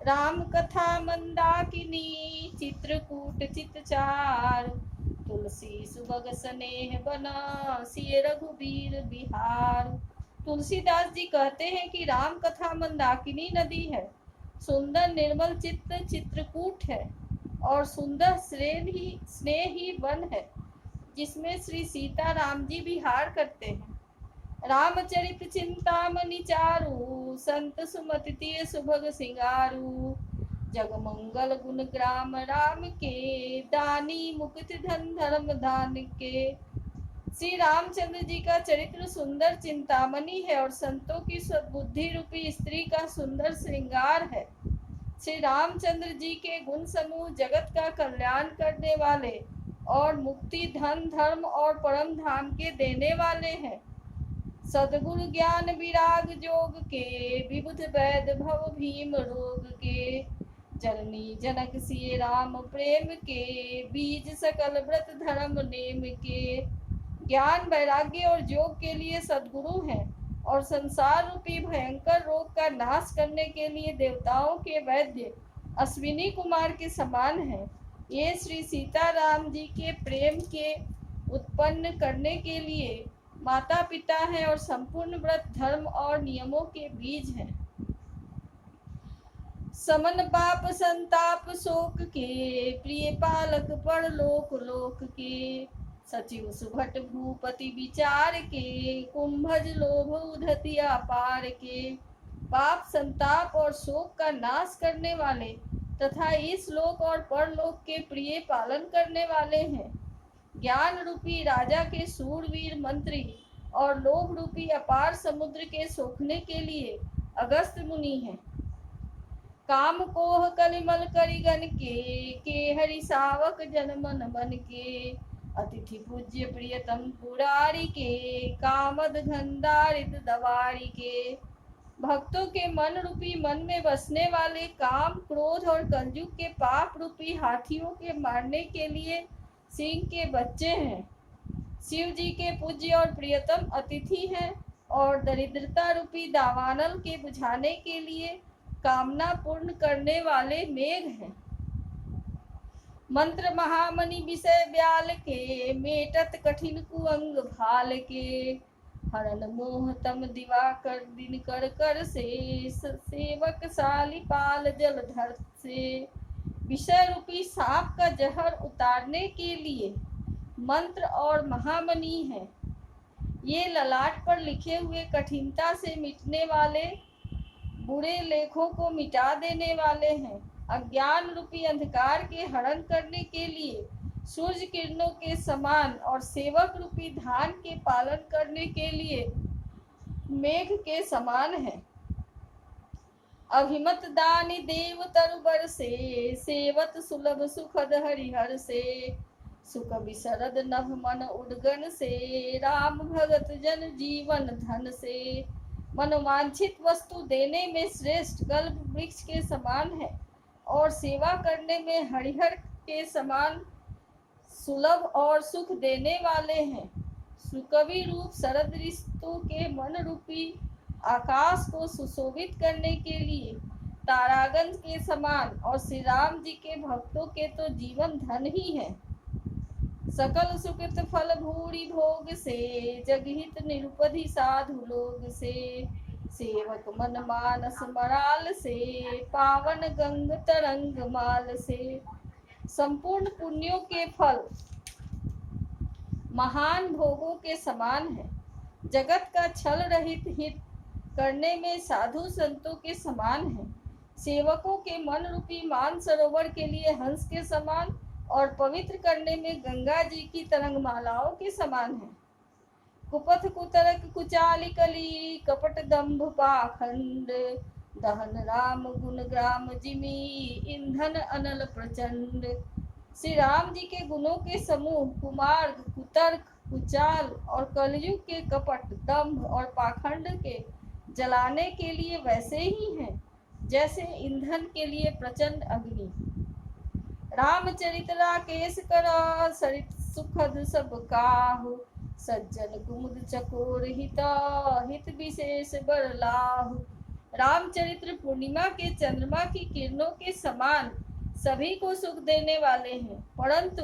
राम कथा मंदाकिनी चित्रकूट चितचार। तुलसी सुबग स्नेह बना सिय रघुबीर बिहार। तुलसीदास जी कहते हैं कि राम कथा मंदाकिनी नदी है, सुंदर निर्मल चित्त चित्रकूट है और सुंदर स्नेही वन है जिसमें श्री सीता राम जी विहार करते हैं। रामचरित चिंतामणि चारु संत सुमति तिय सुभग सिंगारू। जग मंगल गुण ग्राम राम के दानी मुकुट धन धर्म दान के। श्री रामचंद्र जी का चरित्र सुंदर चिंतामणि है और संतों की सद्बुद्धि रूपी स्त्री का सुंदर श्रृंगार है। श्री रामचंद्र जी के गुण समूह जगत का कल्याण करने वाले और मुक्ति धन धर्म और परम धाम के देने वाले हैं। सद्गुरु ज्ञान विराग जोग के विबुध वैद भव भीम रोग के। जननी जनक सिय राम प्रेम के बीज सकल व्रत धर्म नेम के। ज्ञान वैराग्य और योग के लिए सद्गुरु हैं और संसार रूपी भयंकर रोग का नाश करने के लिए देवताओं के वैद्य अश्विनी कुमार के समान हैं। ये श्री सीताराम जी के प्रेम के उत्पन्न करने के लिए माता पिता हैं और संपूर्ण व्रत धर्म और नियमों के बीज हैं। समन पाप संताप शोक के प्रिय पालक परलोक लोक के। सचिव सुभट भूपति विचार के कुंभज लोभ उधति अपार के। पाप संताप और शोक का नाश करने वाले तथा इस लोक और परलोक के प्रिय पालन करने वाले हैं। ज्ञान रूपी राजा के सूरवीर मंत्री और लोभ रूपी अपार समुद्र के सोखने के लिए अगस्त मुनि हैं। काम कोह कलिमल करिगन के हरि सावक जन मन बन के। अतिथि पूज्य प्रियतम पुरारी के कामद घनदारित दवारी के। भक्तों के मन रूपी मन में बसने वाले काम क्रोध और कलयुग के पाप रूपी हाथियों के मारने के लिए सिंह के बच्चे हैं। शिव जी के पूज्य और प्रियतम अतिथि हैं और दरिद्रता रूपी दावानल के बुझाने के लिए कामना पूर्ण करने वाले मेघ हैं। मंत्र महामणि विषय ब्याल के मेटत कठिन कुअंग भाल के। हरण मोह तम दिवाकर दिन कर कर से सेवक साली पाल जलधर से। विषय रूपी सांप का जहर उतारने के लिए मंत्र और महामणि है। ये ललाट पर लिखे हुए कठिनता से मिटने वाले बुरे लेखों को मिटा देने वाले हैं। अज्ञान रूपी अंधकार के हरण करने के लिए सूर्य किरणों के समान और सेवक रूपी धान के पालन करने के लिए मेघ के समान है। अभिमत दानी देव तरुबर से सेवत सुलभ सुखद हरिहर से। सुख विशरद नभ मन उद्गन से राम भगत जन जीवन धन से। मनोवांछित वस्तु देने में श्रेष्ठ कल्प वृक्ष के समान है और सेवा करने में हरिहर के समान सुलभ और सुख देने वाले हैं। सुकवि रूप शरद ऋतु के मन रूपी आकाश को सुशोभित करने के लिए तारागण के समान और श्री राम जी के भक्तों के तो जीवन धन ही है। सकल सुकृत फल भूरि भोग से जगहित निरुपधि साधु लोग से। सेवक मन मानस मराल से पावन गंग तरंग माल से। संपूर्ण पुण्यों के फल महान भोगों के समान है। जगत का छल रहित हित करने में साधु संतों के समान है। सेवकों के मन रूपी मान सरोवर के लिए हंस के समान और पवित्र करने में गंगा जी की तरंगमालाओं के समान है। कुपथ कुतरक कुचाली कली कपट दंभ पाखंड। दहन राम गुण ग्राम जिमी ईंधन अनल प्रचंड। श्री राम जी के गुणों के समूह कुमार्ग कुतर्क कुचाल और कलयुग के कपट दंभ और पाखंड के जलाने के लिए वैसे ही हैं जैसे ईंधन के लिए प्रचंड अग्नि। रामचरित राकेश करा सरित सुखद सब काहू। सज्जन कुमुद चकोर हिता हित विशेष बरलाहु। रामचरित्र पूर्णिमा के चंद्रमा की किरणों के समान सभी को सुख देने वाले हैं, परंतु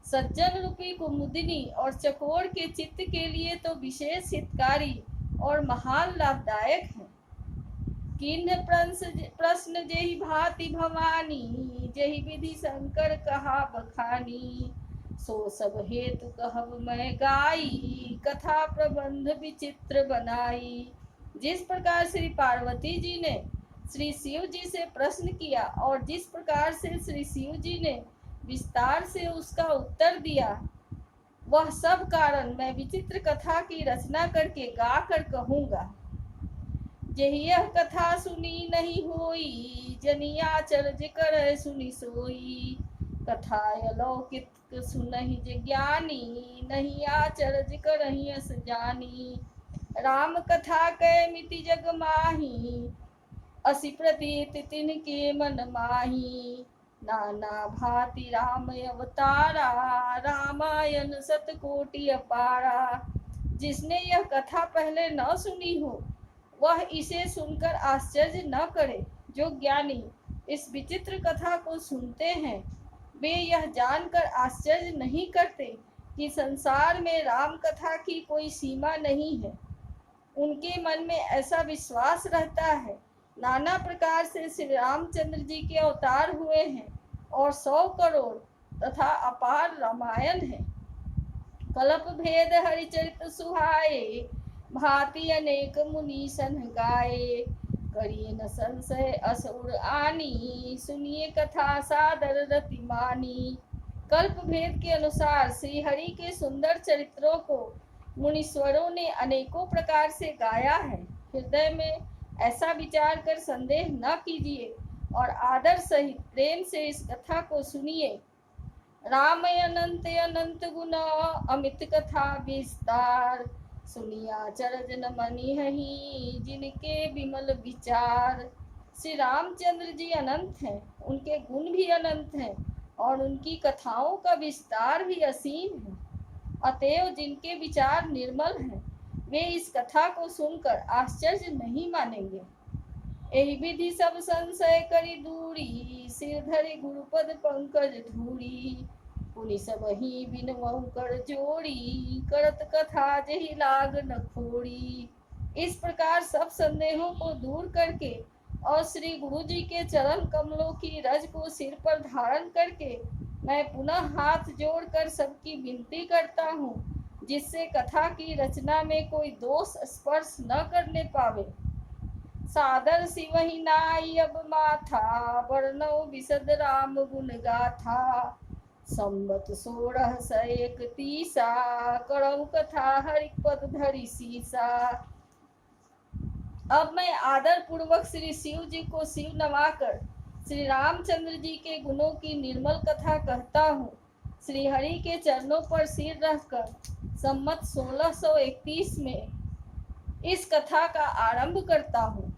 सज्जन रूपी कुमुदिनी और चकोर के चित्त के लिए तो विशेष हितकारी और महान लाभदायक है। किन्ह प्रश्न जेहि भांति भवानी, जेहि विधि शंकर कहा बखानी। सो सब हेतु कहब मैं गाई, कथा प्रबंध विचित्र बनाई। जिस प्रकार श्री पार्वती जी ने श्री शिव जी से प्रश्न किया और जिस प्रकार से श्री शिव जी ने विस्तार से उसका उत्तर दिया, वह सब कारण मैं विचित्र कथा की रचना करके गा कर कहूँगा। जेहि यह कथा सुनी नहीं होई, जनिया चरज कर सुनी सोई। कथा अलौकिक सुनहि जे ज्ञानी, नहीं आचरज करहि अस जानी। राम कथा कै मिति जग माही, असि प्रतीत तिनके मन माही। नाना भांति राम अवतारा, रामायण सतकोटि अपारा। जिसने यह कथा पहले न सुनी हो, वह इसे सुनकर आश्चर्य न करे। जो ज्ञानी इस विचित्र कथा को सुनते हैं, वे यह जानकर आश्चर्य नहीं करते कि संसार में राम कथा की कोई सीमा नहीं है। उनके मन में ऐसा विश्वास रहता है, नाना प्रकार से श्री रामचंद्र जी के अवतार हुए हैं और 100 करोड़ तथा अपार रामायण है। कल्प भेद हरिचरित सुहाए, भांति अनेक मुनि सन गाए। करिए न संशय असुर आनी, सुनिए कथा सादर रति मानी। कल्प भेद के अनुसार श्री हरि के सुंदर चरित्रों को मुनीश्वरों ने अनेकों प्रकार से गाया है। हृदय में ऐसा विचार कर संदेह न कीजिए और आदर सहित प्रेम से इस कथा को सुनिए। राम अनंत अनंत गुण, अमित कथा विस्तार। सुनिया चरज न मनि हही, जिनके विमल विचार। श्री रामचंद्र जी अनंत हैं, उनके गुण भी अनंत हैं और उनकी कथाओं का विस्तार भी असीम है। अतएव जिनके विचार निर्मल हैं, वे इस कथा को सुनकर आश्चर्य नहीं मानेंगे। एहि विधि सब संशय करि दूरी, सिर धरि गुरुपद पंकज धूरी। पुनि सब ही बिनवहु कर जोड़ी, करत कथा जेहि लाग न खोड़ी। इस प्रकार सब संदेहों को दूर करके और श्री गुरु जी के चरण कमलों की रज को सिर पर धारण करके मैं पुनः हाथ जोड़कर सबकी विनती करता हूँ, जिससे कथा की रचना में कोई दोष स्पर्श न करने पावे। सादर सिवहि नाई अब माथा, वर्णौ विशद राम गुण गाथा। संबत 1631, करऊ कथा हरि पद धरि सीसा। अब मैं आदर पूर्वक श्री शिव जी को शिव नवाकर श्री रामचंद्र जी के गुणों की निर्मल कथा कहता हूँ। श्री हरि के चरणों पर सिर रखकर संमत 1631 में इस कथा का आरंभ करता हूँ।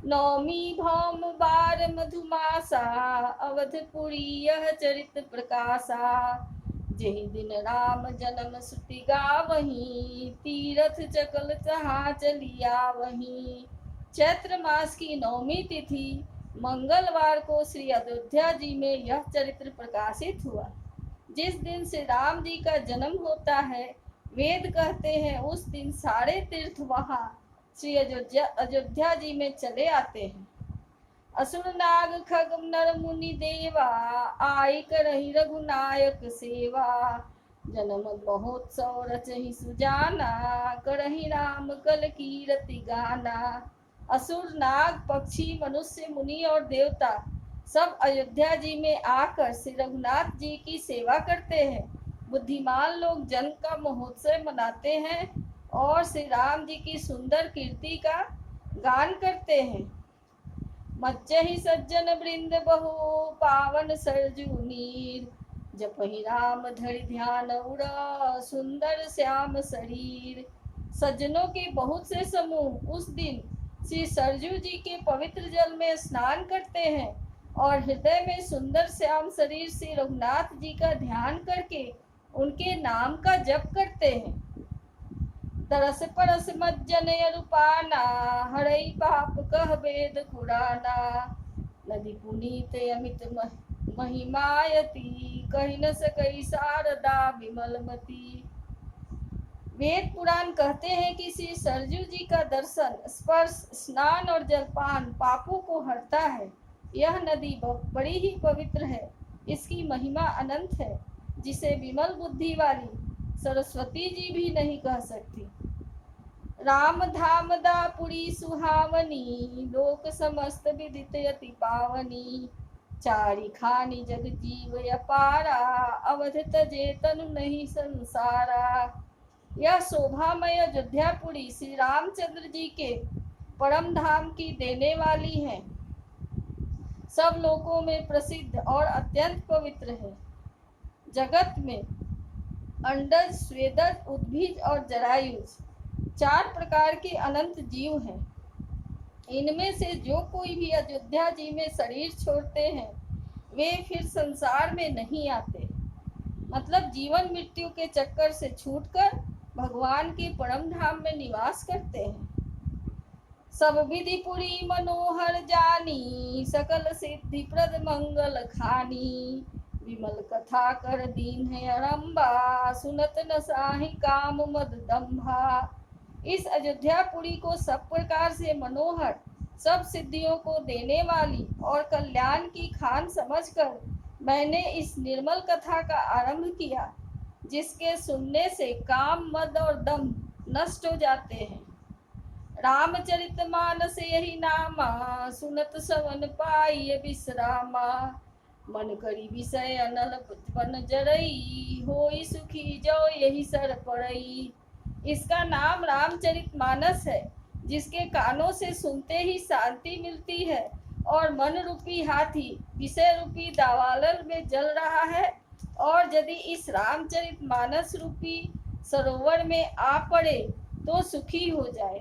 नौमी भौम बार मधुमासा, अवधपुरी यह चरित प्रकाशा। जेहि दिन राम जन्म श्रुति गावहीं, तीरथ चकल तहाँ चलिया वहीं। चैत्र मास की नौमी तिथि मंगलवार को श्री अयोध्या जी में यह चरित्र प्रकाशित हुआ। जिस दिन श्री राम जी का जन्म होता है, वेद कहते हैं उस दिन सारे तीर्थ वहाँ श्री अयोध्या जी में चले आते हैं। असुर नाग खग नर मुनि देवा, आई करहि रघुनायक सेवा। जन्म महोत्सव रचहि सुजाना, करहि राम कल कीरति गाना। असुर नाग पक्षी मनुष्य मुनि और देवता सब अयोध्या जी में आकर श्री रघुनाथ जी की सेवा करते हैं। बुद्धिमान लोग जन्म का महोत्सव मनाते हैं और श्री राम जी की सुंदर कीर्ति का गान करते हैं। मज्जहि सज्जन वृंद बहु, पावन सरजू नीर। जपहि राम धरि ध्यान उड़ा, सुंदर श्याम शरीर। सज्जनों के बहुत से समूह उस दिन श्री सरजू जी के पवित्र जल में स्नान करते हैं और हृदय में सुंदर श्याम शरीर श्री रघुनाथ जी का ध्यान करके उनके नाम का जप करते हैं। तरस परस मज्जन रूपाना, हरई पाप कह वेद पुराना। नदी पुनीत अमित महिमायती, कही न सकई शारदा विमलमती। वेद पुराण कहते हैं कि श्री सरजू जी का दर्शन, स्पर्श, स्नान और जलपान पापों को हरता है। यह नदी बड़ी ही पवित्र है, इसकी महिमा अनंत है, जिसे विमल बुद्धि वाली सरस्वती जी भी नहीं कह सकती। राम धाम दापुरी सुहावनी, लोक समस्त विदित अति पावनी। चारि खानी जग जीव अपारा, अवध तजे तनु नहीं संसारा। यह शोभामय अयोध्यापुरी श्री रामचंद्र जी के परम धाम की देने वाली है, सब लोकों में प्रसिद्ध और अत्यंत पवित्र है। जगत में अंडज, स्वेदज, उद्भिज और जरायुज 4 प्रकार के अनंत जीव हैं। इनमें से जो कोई भी अयोध्या जी में शरीर छोड़ते हैं, वे फिर संसार में नहीं आते। मतलब जीवन मृत्यु के चक्कर से छूटकर भगवान के परम धाम में निवास करते हैं। सब विधि पुरी मनोहर जानी, सकल सिद्धि प्रद मंगल खानी। विमल कथा कर दीन है अरंबा, सुनत न साहि काम मद दंभा। इस अयोध्यापुरी को सब प्रकार से मनोहर, सब सिद्धियों को देने वाली और कल्याण की खान समझकर मैंने इस निर्मल कथा का आरंभ किया, जिसके सुनने से काम, मद और दम नष्ट हो जाते हैं। रामचरितमानस यही नामा, सुनत सवन पाई विश्रामा। मन करी विषय अनल बन जरई, होई सुखी जो यही सर पड़ई। इसका नाम रामचरितमानस है, जिसके कानों से सुनते ही शांति मिलती है और मन रूपी हाथी विषय रूपी दावानल में जल रहा है, और यदि इस रामचरितमानस रूपी सरोवर में आ पड़े तो सुखी हो जाए।